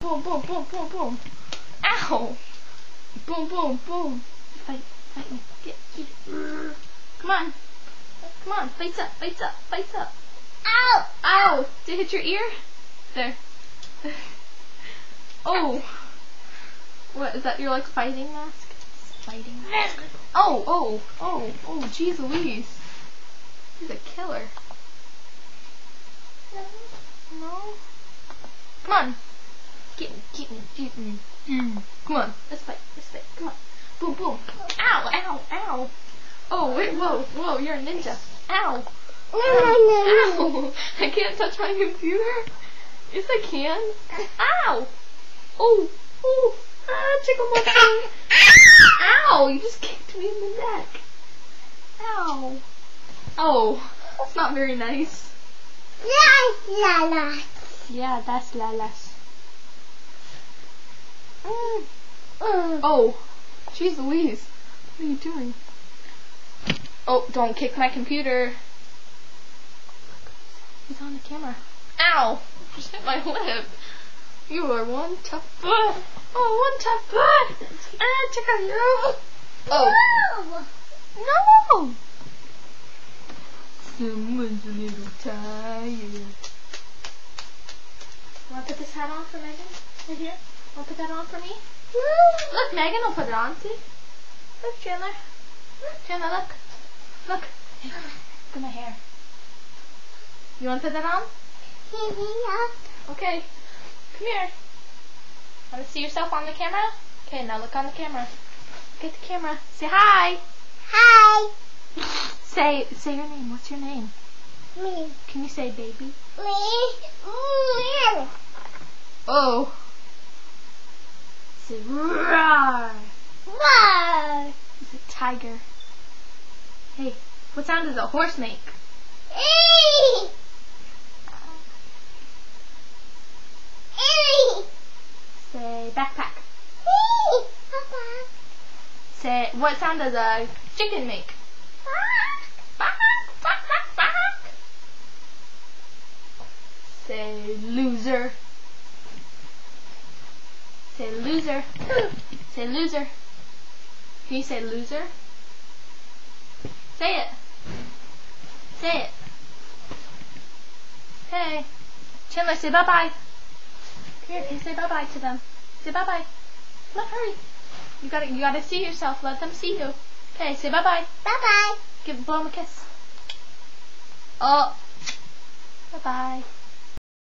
boom, boom, boom, boom, boom. Ow! Boom, boom, boom. Fight, fight me. Get it. Come on. Come on. Face up, face up, face up. Ow! Ow! Did it hit your ear? There. Oh. What, is that your like fighting mask? Fighting mask. Oh, oh, oh, oh, jeez Louise. He's a killer. No. Come on. Get me, get me, get me. Come on. Let's fight, let's fight. Come on. Boom, boom. Ow, ow, ow. Oh, wait, whoa, whoa, you're a ninja. Ow. Ow. I can't touch my computer. Yes, I can. Ow. Oh, oh. Ah, tickle my tongue. Ow, you just kicked me in the neck. Ow. Oh, that's not very nice. Lala. Yeah, that's Lala's. Oh, jeez Louise. What are you doing? Oh, don't kick my computer. He's on the camera. Ow! Just hit my lip. You are one tough butt. Oh, one tough butt. Ah, check out you. Oh. No! Someone's a little tired. Want to put this hat on for Megan? Right here? Want to put that on for me? Look, Megan will put it on, see? Look, Chandler. Chandler, look. Look. Hey, look at my hair. You want to put that on? Okay. Come here. Want to see yourself on the camera? Okay, now look on the camera. Look at the camera. Say hi. Hi. Say your name. What's your name? Me. Can you say baby? Me. Oh. Say roar. Roar. It's a tiger. Hey, what sound does a horse make? Ee. Ee. Say backpack. Ee. Papa. Say, what sound does a chicken make? Bark, bark, bark, bark. Say loser. Say loser. Say loser. Can you say loser? Say it. Say it. Hey. Chandler, say bye-bye. Here, can you say bye-bye to them? Say bye-bye. Come on, hurry. You gotta see yourself. Let them see you. Okay, say bye-bye. Bye-bye. Blow them a kiss. Oh. Bye-bye.